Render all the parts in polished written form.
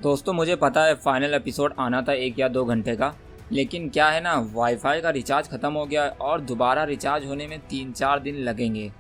दोस्तों मुझे पता है फाइनल एपिसोड आना था 1 या 2 घंटे का, लेकिन क्या है ना, वाईफाई का रिचार्ज ख़त्म हो गया और दोबारा रिचार्ज होने में 3-4 दिन लगेंगे।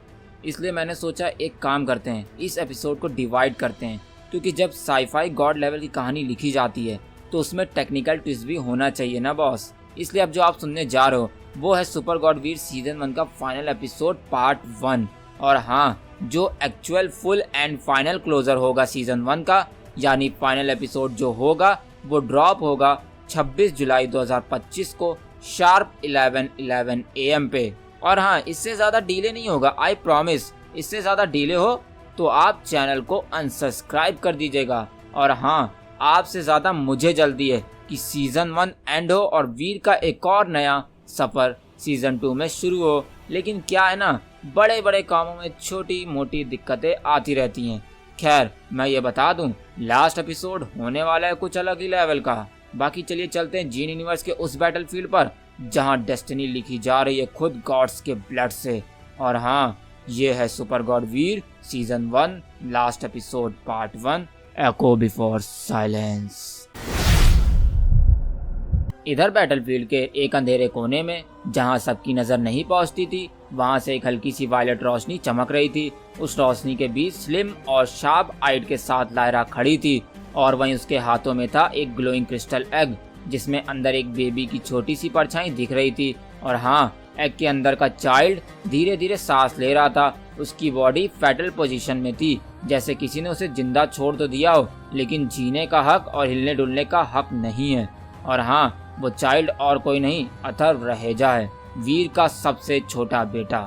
इसलिए मैंने सोचा एक काम करते हैं, इस एपिसोड को डिवाइड करते हैं, क्योंकि जब साईफाई गॉड लेवल की कहानी लिखी जाती है तो उसमें टेक्निकल ट्विस्ट भी होना चाहिए ना बॉस। इसलिए अब जो आप सुनने जा रहे हो वो है सुपर गॉड वीर सीजन 1 का फाइनल एपिसोड पार्ट 1। और हाँ, जो actual full and final closure होगा सीजन 1 का, यानी फाइनल एपिसोड जो होगा वो ड्रॉप होगा 26 जुलाई 2025 को शार्प 11:11 AM पे। और हाँ, इससे ज़्यादा डिले नहीं होगा, आई प्रॉमिस। इससे ज़्यादा डिले हो तो आप चैनल को अनसब्सक्राइब कर दीजिएगा। और हाँ, आपसे ज़्यादा मुझे जल्दी है कि सीज़न 1 एंड हो और वीर का एक और नया सफ़र सीज़न 2 में शुरू हो। लेकिन क्या है ना, बड़े बड़े कामों में छोटी मोटी दिक्कतें आती रहती हैं। खैर, मैं ये बता दूं, लास्ट एपिसोड होने वाला है कुछ अलग ही लेवल का। बाकी चलिए चलते हैं जीन यूनिवर्स के उस बैटलफील्ड पर जहां डेस्टिनी लिखी जा रही है खुद गॉड्स के ब्लड से। और हाँ, ये है सुपर गॉड वीर सीजन 1 लास्ट एपिसोड पार्ट 1, एको बिफोर साइलेंस। इधर बैटलफील्ड के एक अंधेरे कोने में जहां सबकी नजर नहीं पहुंचती थी, वहां से एक हल्की सी वायलेट रोशनी चमक रही थी। उस रोशनी के बीच स्लिम और शार्प आइड के साथ लायरा खड़ी थी और वहीं उसके हाथों में था एक ग्लोइंग क्रिस्टल एग, जिसमें अंदर एक बेबी की छोटी सी परछाई दिख रही थी। और हाँ, एग के अंदर का चाइल्ड धीरे धीरे सांस ले रहा था। उसकी बॉडी फेटल पोजीशन में थी, जैसे किसी ने उसे जिंदा छोड़ तो दिया हो, लेकिन जीने का हक और हिलने डुलने का हक नहीं है। और हाँ, वो चाइल्ड और कोई नहीं, अथर्व रहेजा है, वीर का सबसे छोटा बेटा।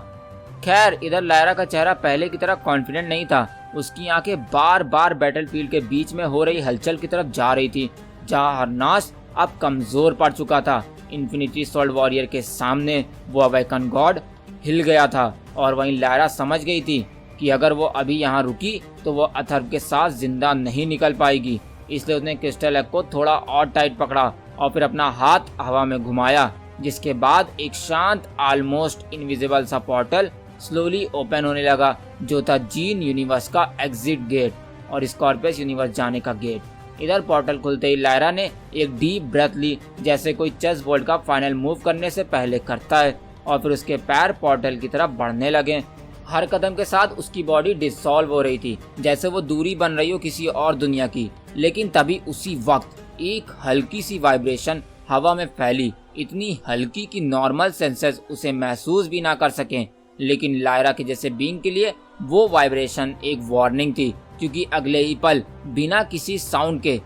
खैर, इधर लायरा का चेहरा पहले की तरह कॉन्फिडेंट नहीं था। उसकी आंखें बार बार बैटलफील्ड के बीच में हो रही हलचल की तरफ जा रही थी, जहां हरनास अब कमजोर पड़ चुका था। इन्फिनिटी सोल्ड वॉरियर के सामने वो अवेकन गॉड हिल गया था और वहीं लायरा समझ गई थी कि अगर वो अभी यहाँ रुकी तो वो अथर्व के साथ जिंदा नहीं निकल पाएगी। इसलिए उसने क्रिस्टल एग को थोड़ा और टाइट पकड़ा और फिर अपना हाथ हवा में घुमाया, जिसके बाद एक शांत ऑलमोस्ट इनविजिबल सा पोर्टल स्लोली ओपन होने लगा, जो था जीन यूनिवर्स का एग्जिट गेट और स्कॉर्पियस यूनिवर्स जाने का गेट। इधर पोर्टल खुलते ही लायरा ने एक डीप ब्रेथ ली, जैसे कोई चेस बोर्ड का फाइनल मूव करने से पहले करता है, और फिर उसके पैर पोर्टल की तरफ बढ़ने लगे। हर कदम के साथ उसकी बॉडी डिसॉल्व हो रही थी, जैसे वो दूरी बन रही हो किसी और दुनिया की। लेकिन तभी उसी वक्त एक हल्की सी वाइब्रेशन हवा में फैली, इतनी हल्की कि नॉर्मल सेंसेस उसे महसूस भी ना कर सकें। लेकिन लायरा के जैसे बीइंग के लिए वो वाइब्रेशन एक वार्निंग थी, क्योंकि अगले ही पल बिना किसी साउंड के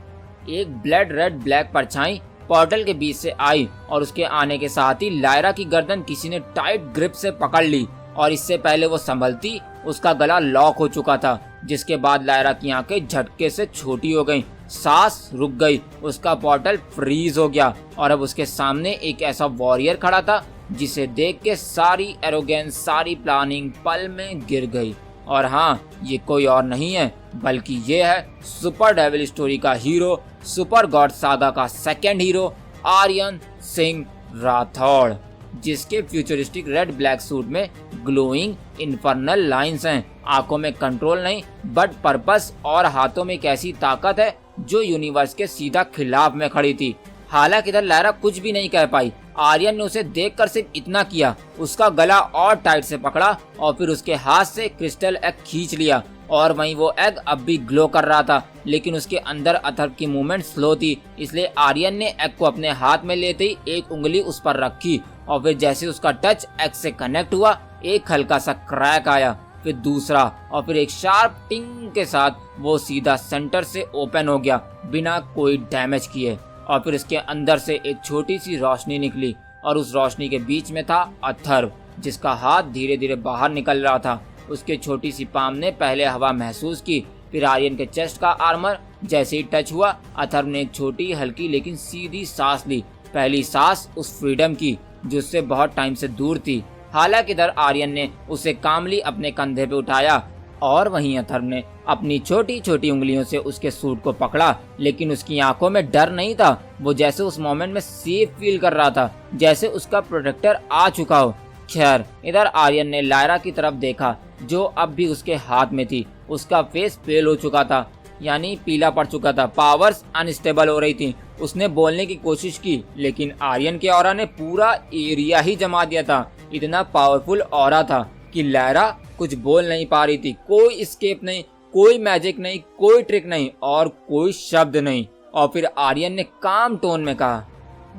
एक ब्लड रेड ब्लैक परछाई पोर्टल के बीच से आई और उसके आने के साथ ही लायरा की गर्दन किसी ने टाइट ग्रिप से पकड़ ली और इससे पहले वो संभलती उसका गला लॉक हो चुका था, जिसके बाद लायरा की आंखें झटके से छोटी हो गईं, सांस रुक गई, उसका पोर्टल फ्रीज हो गया और अब उसके सामने एक ऐसा वॉरियर खड़ा था जिसे देख के सारी एरोगेंस, सारी प्लानिंग पल में गिर गई। और हाँ, ये कोई और नहीं है बल्कि ये है सुपर डेविल स्टोरी का हीरो, सुपर गॉड सागा का सेकंड हीरो आर्यन सिंह राठौड़, जिसके फ्यूचरिस्टिक रेड ब्लैक सूट में ग्लोइंग इन्फर्नल लाइंस हैं। आंखों में कंट्रोल नहीं बट पर्पस, और हाथों में एक ऐसी ताकत है जो यूनिवर्स के सीधा खिलाफ में खड़ी थी। हालांकि इधर लायरा कुछ भी नहीं कह पाई। आर्यन ने उसे देखकर सिर्फ इतना किया, उसका गला और टाइट से पकड़ा और फिर उसके हाथ से क्रिस्टल एग खींच लिया। और वहीं वो एग अब भी ग्लो कर रहा था, लेकिन उसके अंदर अथर्व की मूवमेंट स्लो थी। इसलिए आर्यन ने एग को अपने हाथ में लेते ही एक उंगली उस पर रखी और फिर जैसे उसका टच एग से कनेक्ट हुआ, एक हल्का सा क्रैक आया, फिर दूसरा, और फिर एक शार्प टिंग के साथ वो सीधा सेंटर से ओपन हो गया बिना कोई डैमेज किए। और फिर इसके अंदर से एक छोटी सी रोशनी निकली और उस रोशनी के बीच में था अथर्व, जिसका हाथ धीरे धीरे बाहर निकल रहा था। उसके छोटी सी पाम ने पहले हवा महसूस की, फिर आर्यन के चेस्ट का आर्मर जैसे ही टच हुआ, अथर्व ने एक छोटी हल्की लेकिन सीधी सांस ली, पहली सांस उस फ्रीडम की जो उससे बहुत टाइम से दूर थी। हालांकि इधर आर्यन ने उसे कामली अपने कंधे पे उठाया और वहीं अथर्व ने अपनी छोटी छोटी उंगलियों से उसके सूट को पकड़ा, लेकिन उसकी आंखों में डर नहीं था। वो जैसे उस मोमेंट में सेफ फील कर रहा था, जैसे उसका प्रोटेक्टर आ चुका हो। खैर, इधर आर्यन ने लायरा की तरफ देखा जो अब भी उसके हाथ में थी। उसका फेस पेल हो चुका था, यानी पीला पड़ चुका था। पावर्स अनस्टेबल हो रही थी। उसने बोलने की कोशिश की लेकिन आर्यन के ऑरा ने पूरा एरिया ही जमा दिया था। इतना पावरफुल ऑरा था कि लायरा कुछ बोल नहीं पा रही थी। कोई एस्केप नहीं, कोई मैजिक नहीं, कोई ट्रिक नहीं और कोई शब्द नहीं। और फिर आर्यन ने काम टोन में कहा,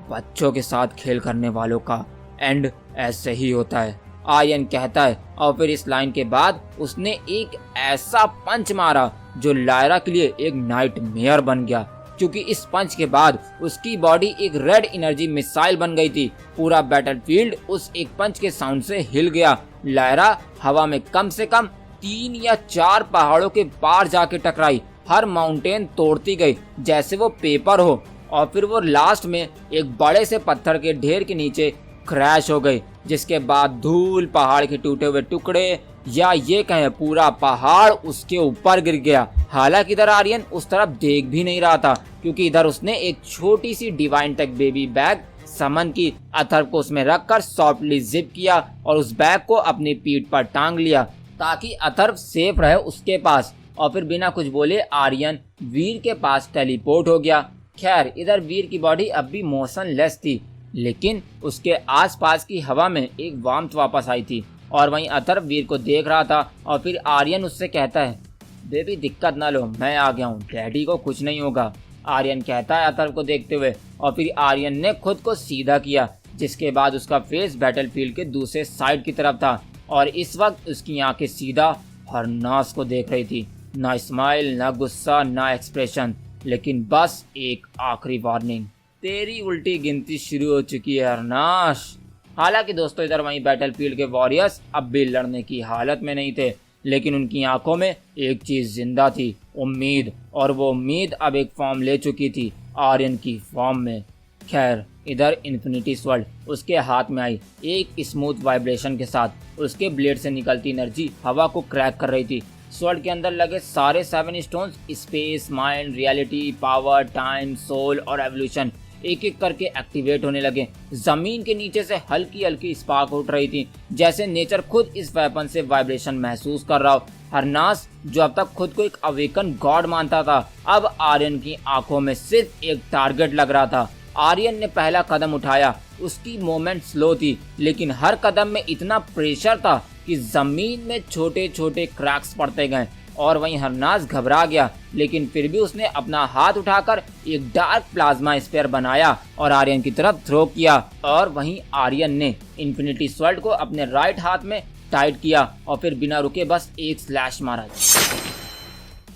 बच्चों के साथ खेल करने वालों का एंड ऐसे ही होता है, आर्यन कहता है। और फिर इस लाइन के बाद उसने एक ऐसा पंच मारा जो लायरा के लिए एक नाइटमेयर बन गया, क्योंकि इस पंच के बाद उसकी बॉडी एक रेड एनर्जी मिसाइल बन गई थी। पूरा बैटलफील्ड उस एक पंच के साउंड से हिल गया। लायरा हवा में कम से कम 3 या 4 पहाड़ों के पार जाके टकराई। हर माउंटेन तोड़ती गई जैसे वो पेपर हो और फिर वो लास्ट में एक बड़े से पत्थर के ढेर के नीचे क्रैश हो गई, जिसके बाद धूल, पहाड़ के टूटे हुए टुकड़े या ये कहें पूरा पहाड़ उसके ऊपर गिर गया। हालांकि इधर आर्यन उस तरफ देख भी नहीं रहा था, क्योंकि इधर उसने एक छोटी सी डिवाइन टेक बेबी बैग समन की। अथर्व को उसमें रखकर सॉफ्टली जिप किया और उस बैग को अपनी पीठ पर टांग लिया ताकि अथर्व सेफ रहे उसके पास। और फिर बिना कुछ बोले आर्यन वीर के पास टेलीपोर्ट हो गया। खैर इधर वीर की बॉडी अब भी मोशनलेस थी, लेकिन उसके आसपास की हवा में एक वार्मथ वापस आई थी। और वहीं अथर्व वीर को देख रहा था। और फिर आर्यन उससे कहता है, बेबी दिक्कत ना लो, मैं आ गया हूँ, डैडी को कुछ नहीं होगा, आर्यन कहता है अथर्व को देखते हुए। और फिर आर्यन ने खुद को सीधा किया, जिसके बाद उसका फेस बैटलफील्ड के दूसरे साइड की तरफ था और इस वक्त उसकी आंखें सीधा हरनास को देख रही थी। ना स्माइल, ना गुस्सा, ना एक्सप्रेशन, लेकिन बस एक आखिरी वार्निंग, तेरी उल्टी गिनती शुरू हो चुकी है हरनाश। हालांकि दोस्तों इधर वहीं बैटलफील्ड के वॉरियर्स अब भी लड़ने की हालत में नहीं थे, लेकिन उनकी आंखों में एक चीज जिंदा थी, उम्मीद। और वो उम्मीद अब एक फॉर्म ले चुकी थी, आर्यन की फॉर्म में। खैर इधर इन्फिनिटी स्वॉर्ड उसके हाथ में आई। एक स्मूथ वाइब्रेशन के साथ उसके ब्लेड से निकलती एनर्जी हवा को क्रैक कर रही थी। स्वॉर्ड के अंदर लगे सारे 7 stones space, mind, reality, power, time, soul और एवोल्यूशन एक एक करके एक्टिवेट होने लगे। जमीन के नीचे से हल्की हल्की स्पार्क उठ रही थी, जैसे नेचर खुद इस वेपन से वाइब्रेशन महसूस कर रहा हो। हरनास जो अब तक खुद को एक अवेकन गॉड मानता था, अब आर्यन की आंखों में सिर्फ एक टारगेट लग रहा था। आर्यन ने पहला कदम उठाया। उसकी मूवमेंट स्लो थी, लेकिन हर कदम में इतना प्रेशर था कि जमीन में छोटे छोटे क्रैक्स पड़ते गए। और वहीं हरनास घबरा गया, लेकिन फिर भी उसने अपना हाथ उठाकर एक डार्क प्लाज्मा स्फीयर बनाया और आर्यन की तरफ थ्रो किया। और वहीं आर्यन ने इन्फिनिटी स्वॉर्ड को अपने राइट हाथ में टाइट किया और फिर बिना रुके बस एक स्लैश मारा,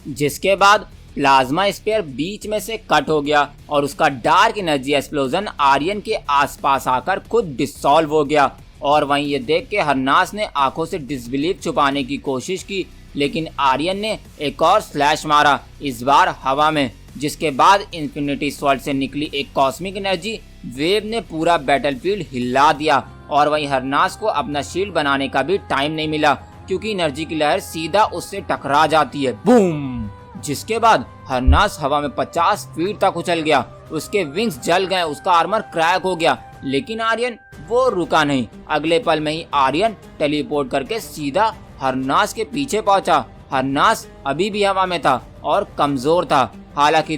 जिसके बाद प्लाज्मा स्फीयर बीच में से कट हो गया और उसका डार्क एनर्जी एक्सप्लोजन आर्यन के आसपास आकर खुद डिसॉल्व हो गया। और वहीं ये देख के हरनास ने आंखों से डिसबिलीफ छुपाने की कोशिश की, लेकिन आर्यन ने एक और स्लैश मारा, इस बार हवा में, जिसके बाद इन्फिनिटी स्वॉर्ड से निकली एक कॉस्मिक एनर्जी वेव ने पूरा बैटलफील्ड हिला दिया। और वहीं हरनास को अपना शील्ड बनाने का भी टाइम नहीं मिला, क्योंकि एनर्जी की लहर सीधा उससे टकरा जाती है, बूम। जिसके बाद हरनास हवा में 50 फीट तक उछल गया। उसके विंग्स जल गए, उसका आर्मर क्रैक हो गया, लेकिन आर्यन वो रुका नहीं। अगले पल में ही आर्यन टेलीपोर्ट करके सीधा हरनास के पीछे पहुंचा। हरनास अभी भी हवा में था और कमजोर था। हालांकि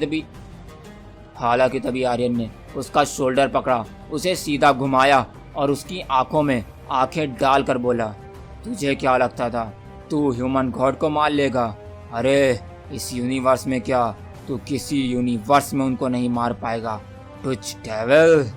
तभी आर्यन ने उसका शोल्डर पकड़ा, उसे सीधा घुमाया और उसकी आंखों में आंखें डालकर बोला, तुझे क्या लगता था तू ह्यूमन गॉड को मार लेगा? अरे इस यूनिवर्स में क्या, तू किसी यूनिवर्स में उनको नहीं मार पाएगा, टुच डेविल,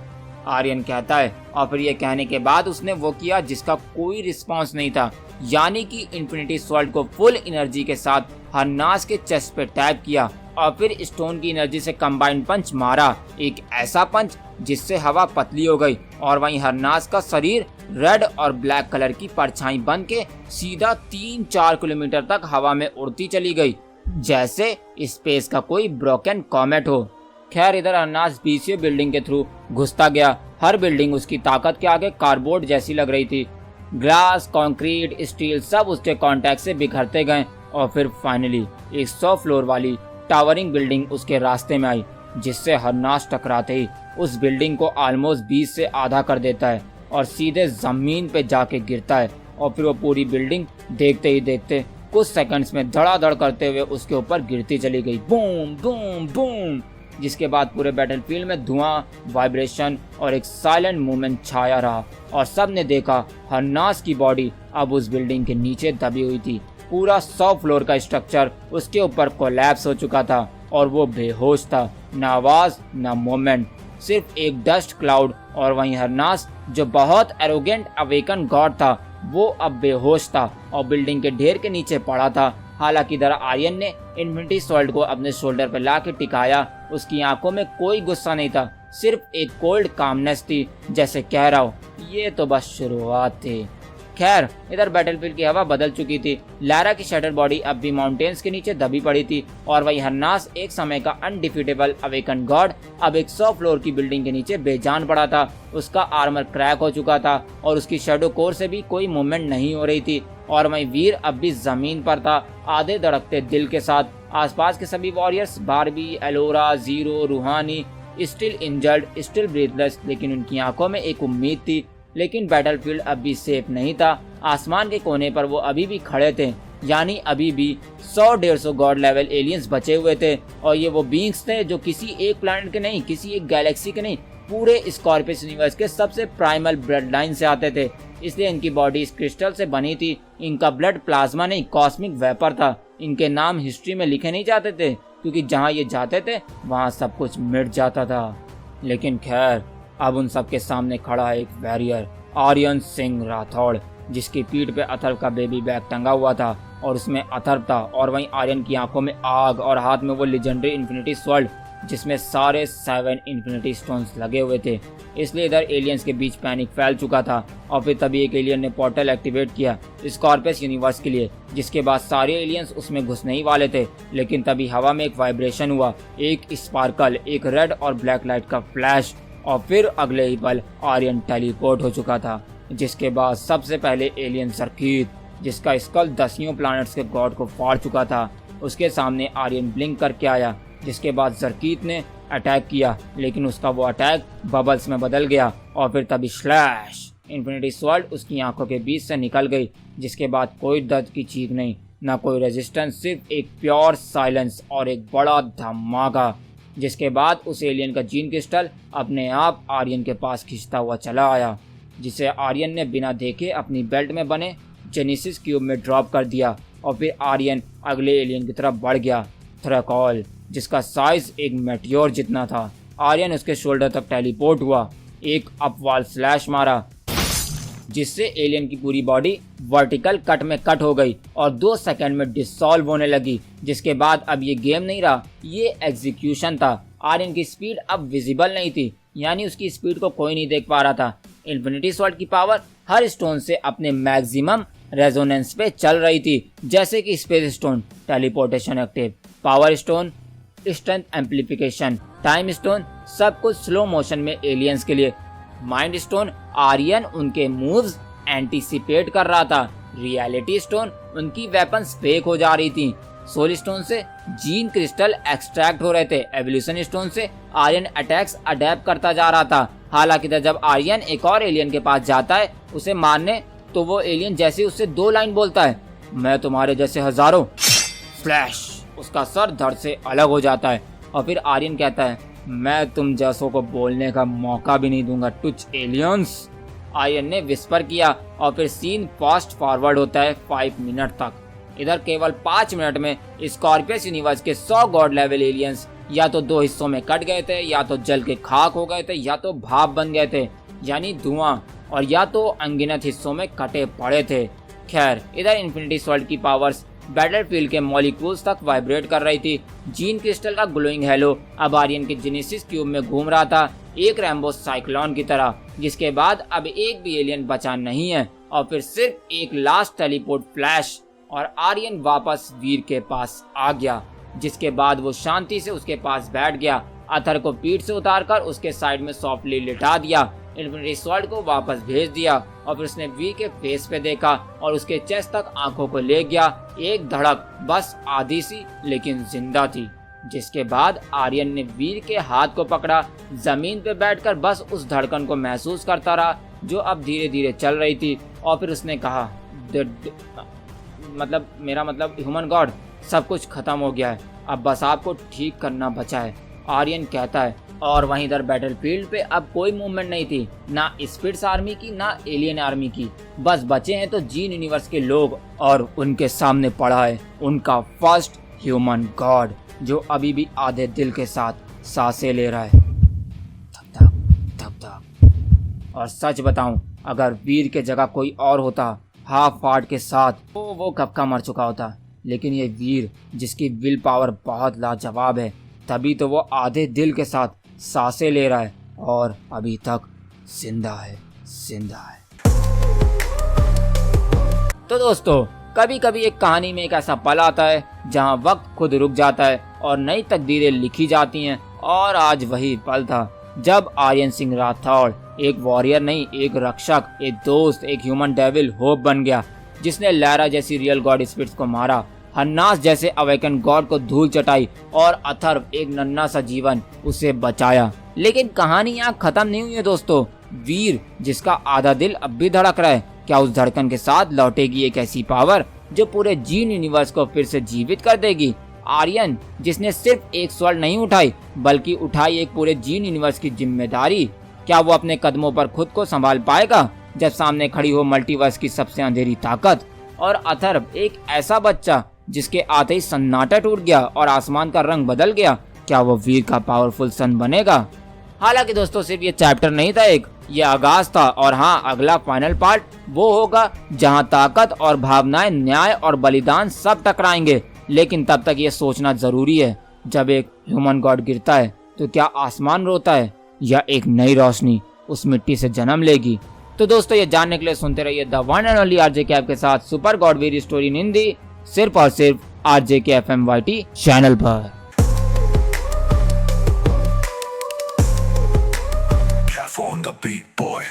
आर्यन कहता है। और फिर ये कहने के बाद उसने वो किया जिसका कोई रिस्पांस नहीं था, यानी कि इन्फिनिटी स्वॉर्ड को फुल एनर्जी के साथ हरनास के चेस्ट पे टैप किया और फिर स्टोन की एनर्जी से कंबाइंड पंच मारा, एक ऐसा पंच जिससे हवा पतली हो गई और वहीं हरनास का शरीर रेड और ब्लैक कलर की परछाई बन के सीधा 3-4 किलोमीटर तक हवा में उड़ती चली गई, जैसे स्पेस का कोई ब्रोकन कॉमेट हो। खैर इधर हरनास बीसीए बिल्डिंग के थ्रू घुसता गया। हर बिल्डिंग उसकी ताकत के आगे कार्डबोर्ड जैसी लग रही थी। ग्लास, कंक्रीट, स्टील सब उसके कांटेक्ट से बिखरते गए और फिर फाइनली एक 100 फ्लोर वाली टावरिंग बिल्डिंग उसके रास्ते में आई, जिससे हरनास टकराते ही उस बिल्डिंग को ऑलमोस्ट 20 से आधा कर देता है और सीधे जमीन पे जाके गिरता है। और फिर वो पूरी बिल्डिंग देखते ही देखते कुछ सेकंड्स में धड़ाधड़ करते हुए उसके ऊपर गिरती चली गई, बूम बूम बूम। जिसके बाद पूरे बैटलफील्ड में धुआं, वाइब्रेशन और एक साइलेंट मूवमेंट छाया रहा और सब ने देखा हरनास की बॉडी अब उस बिल्डिंग के नीचे दबी हुई थी। पूरा 100 फ्लोर का स्ट्रक्चर उसके ऊपर कोलैप्स हो चुका था और वो बेहोश था, न आवाज न मूवमेंट, सिर्फ एक डस्ट क्लाउड। और वहीं हरनास जो बहुत एरोगेंट अवेकन गॉड था वो अब बेहोश था और बिल्डिंग के ढेर के नीचे पड़ा था। हालांकि इधर आर्यन ने इन्फिनिटी सॉल्ट को अपने शोल्डर पर ला के टिकाया। उसकी आंखों में कोई गुस्सा नहीं था, सिर्फ एक कोल्ड कामनेस थी, जैसे कह रहा हो ये तो बस शुरुआत थी। खैर इधर बैटलफील्ड की हवा बदल चुकी थी। लायरा की शटर बॉडी अब भी माउंटेन्स के नीचे दबी पड़ी थी और वही हरनास, एक समय का अनडिफीटेबल अवेकन गॉड, अब एक 100 फ्लोर की बिल्डिंग के नीचे बेजान पड़ा था। उसका आर्मर क्रैक हो चुका था और उसकी शैडो कोर से भी कोई मूवमेंट नहीं हो रही थी। और वही वीर अब भी जमीन पर था, आधे धड़कते दिल के साथ। आसपास के सभी वॉरियर्स, बारबी, एलोरा, जीरो, रूहानी, स्टिल इंजर्ड, स्टिल ब्रीथलेस, लेकिन उनकी आंखों में एक उम्मीद थी। लेकिन बैटलफील्ड अब भी सेफ नहीं था। आसमान के कोने पर वो अभी भी खड़े थे, यानी अभी भी 100-150 गॉड लेवल एलियंस बचे हुए थे। और ये वो बीइंग्स थे जो किसी एक प्लैनेट के नहीं, किसी एक गैलेक्सी के नहीं, पूरे स्कॉर्पियस यूनिवर्स के सबसे प्राइमल ब्लड लाइन से आते थे। इसलिए इनकी बॉडी इस क्रिस्टल से बनी थी। इनका ब्लड प्लाज्मा नहीं, कॉस्मिक वेपर था। इनके नाम हिस्ट्री में लिखे नहीं जाते थे, क्योंकि जहाँ ये जाते थे वहाँ सब कुछ मिट जाता था। लेकिन खैर अब उन सबके सामने खड़ा है एक वॉरियर, आर्यन सिंह राठौड़, जिसकी पीठ पे अथर्व का बेबी बैग टंगा हुआ था और उसमें अथर्व था। और वहीं आर्यन की आंखों में आग और हाथ में वो लेजेंडरी इन्फिनिटी स्वॉर्ड, जिसमें सारे 7 इन्फिनिटी स्टोन्स लगे हुए थे। इसलिए इधर एलियंस के बीच पैनिक फैल चुका था। और फिर तभी एक एलियन ने पोर्टल एक्टिवेट किया स्कॉर्पियस यूनिवर्स के लिए, जिसके बाद सारे एलियंस उसमें घुसने ही वाले थे। लेकिन तभी हवा में एक वाइब्रेशन हुआ, एक स्पार्कल, एक रेड और ब्लैक लाइट का फ्लैश, और फिर अगले ही पल आर्यन टेलीपोर्ट हो चुका था। जिसके बाद सबसे पहले एलियन जरकीत, जिसका स्कल 10 प्लैनेट्स के गॉड को फाड़ चुका था, उसके सामने आर्यन ब्लिंक करके आया। जिसके बाद जरकीत ने अटैक किया, लेकिन उसका वो अटैक बबल्स में बदल गया और फिर तभी स्लैश, इन्फिनिटी स्वॉर्ड उसकी आंखों के बीच से निकल गई। जिसके बाद कोई दर्द की चीख नहीं, ना कोई रेजिस्टेंस, सिर्फ एक प्योर साइलेंस और एक बड़ा धमाका। जिसके बाद उस एलियन का जीन क्रिस्टल अपने आप आर्यन के पास खींचता हुआ चला आया, जिसे आर्यन ने बिना देखे अपनी बेल्ट में बने जेनेसिस क्यूब में ड्रॉप कर दिया। और फिर आर्यन अगले एलियन की तरफ बढ़ गया, थ्रैकॉल, जिसका साइज एक मेटियोर जितना था। आर्यन उसके शोल्डर तक टेलीपोर्ट हुआ, एक अपवाल स्लैश मारा, जिससे एलियन की पूरी बॉडी वर्टिकल कट में कट हो गई और 2 सेकंड में डिसॉल्व होने लगी। जिसके बाद अब ये गेम नहीं रहा, ये एग्जीक्यूशन था। आर्यन की स्पीड अब विजिबल नहीं थी, यानी उसकी स्पीड को कोई नहीं देख पा रहा था। इन्फिनिटी स्वॉर्ड की पावर हर स्टोन से अपने मैक्सिमम रेजोनेंस पे चल रही थी, जैसे कि space stone teleportation active, power stone strength amplification, time stone सब कुछ स्लो मोशन में एलियंस के लिए, माइंड स्टोन आर्यन उनके मूव्स एंटीसिपेट कर रहा था, रियलिटी स्टोन उनकी वेपन्स फेक हो जा रही थी, सोल स्टोन से जीन क्रिस्टल एक्सट्रैक्ट हो रहे थे, एवोल्यूशन स्टोन से आर्यन अटैक्स अडेप्ट करता जा रहा था। हालांकि जब आर्यन एक और एलियन के पास जाता है उसे मारने, तो वो एलियन जैसे उससे 2 लाइन बोलता है, मैं तुम्हारे जैसे हजारों, फ्लैश, उसका सर धड़ से अलग हो जाता है। और फिर आर्यन कहता है, मैं तुम जैसों को बोलने का मौका भी नहीं दूंगा, टुच एलियंस। आर्यन ने विस्पर किया और फिर सीन फास्ट फॉरवर्ड होता है 5 मिनट तक। इधर केवल 5 मिनट में स्कॉर्पियस यूनिवर्स के 100 गॉड लेवल एलियंस या तो 2 हिस्सों में कट गए थे, या तो जल के खाक हो गए थे, या तो भाप बन गए थे यानी धुआं, और या तो अनगिनत हिस्सों में कटे पड़े थे। खैर इधर इन्फिनिटी स्वॉर्ड की पावर्स बैटलफील्ड के मॉलिक्यूल्स तक वाइब्रेट कर रही थी। जीन क्रिस्टल का ग्लोइंग हेलो अब आर्यन के जेनेसिस क्यूब में घूम रहा था, एक रैम्बो साइक्लोन की तरह। जिसके बाद अब एक भी एलियन बचा नहीं है और फिर सिर्फ एक लास्ट टेलीपोर्ट फ्लैश और आर्यन वापस वीर के पास आ गया। जिसके बाद वो शांति से उसके पास बैठ गया, अथर को पीठ से उतारकर उसके साइड में सॉफ्टली लिटा दिया, इन्फिनिटी स्वॉर्ड को वापस भेज दिया और फिर उसने वी के फेस पे देखा और उसके चेस्ट तक आंखों को ले गया। एक धड़क, बस आधी सी लेकिन जिंदा थी। जिसके बाद आर्यन ने वीर के हाथ को पकड़ा, जमीन पे बैठकर बस उस धड़कन को महसूस करता रहा जो अब धीरे धीरे चल रही थी। और फिर उसने कहा, मेरा मतलब ह्यूमन गॉड, सब कुछ खत्म हो गया है, अब बस आपको ठीक करना बचा है, आर्यन कहता है। और वहीं इधर बैटलफील्ड पे अब कोई मूवमेंट नहीं थी, ना स्पिट्स आर्मी की ना एलियन आर्मी की, बस बचे हैं तो जीन यूनिवर्स के लोग, और उनके सामने पड़ा है उनका फर्स्ट ह्यूमन गॉड, जो अभी भी आधे दिल के साथ सांसें ले रहा है, धक धक धक धक। और सच बताऊं, अगर वीर के जगह कोई और होता हाफ हार्ट के साथ, तो वो कब का मर चुका होता, लेकिन ये वीर जिसकी विल पावर बहुत लाजवाब है, तभी तो वो आधे दिल के साथ सांसें ले रहा है और अभी तक जिंदा है, जिंदा है। तो दोस्तों, कभी कभी एक कहानी में एक ऐसा पल आता है जहां वक्त खुद रुक जाता है और नई तकदीरें लिखी जाती हैं, और आज वही पल था जब आर्यन सिंह राठौड़ एक वॉरियर नहीं, एक रक्षक, एक दोस्त, एक ह्यूमन डेविल होप बन गया, जिसने लायरा जैसी रियल गॉड स्पिरिट्स को मारा, हन्नास जैसे अवेकन गॉड को धूल चटाई, और अथर्व एक नन्हा सा जीवन उसे बचाया। लेकिन कहानी यहाँ खत्म नहीं हुई है दोस्तों। वीर जिसका आधा दिल अब भी धड़क रहा है, क्या उस धड़कन के साथ लौटेगी एक ऐसी पावर जो पूरे जीन यूनिवर्स को फिर से जीवित कर देगी? आर्यन जिसने सिर्फ एक स्वर्ण नहीं उठाई, बल्कि उठाई एक पूरे जीन यूनिवर्स की जिम्मेदारी, क्या वो अपने कदमों पर खुद को संभाल पाएगा जब सामने खड़ी हो मल्टीवर्स की सबसे अंधेरी ताकत? और अथर्व एक ऐसा बच्चा जिसके आते ही सन्नाटा टूट गया और आसमान का रंग बदल गया, क्या वो वीर का पावरफुल सन बनेगा? हालांकि दोस्तों, सिर्फ ये चैप्टर नहीं था एक, ये आगाज था, और हाँ, अगला फाइनल पार्ट वो होगा जहां ताकत और भावनाएं, न्याय और बलिदान सब टकराएंगे। लेकिन तब तक ये सोचना जरूरी है, जब एक ह्यूमन गॉड गिरता है तो क्या आसमान रोता है या एक नई रोशनी उस मिट्टी से जन्म लेगी? तो दोस्तों, ये जानने के लिए सुनते रहिए the one and only RJK के साथ super God Veer story in Hindi, सिर्फ और सिर्फ RJK FMYT चैनल पर। On the beat, boy.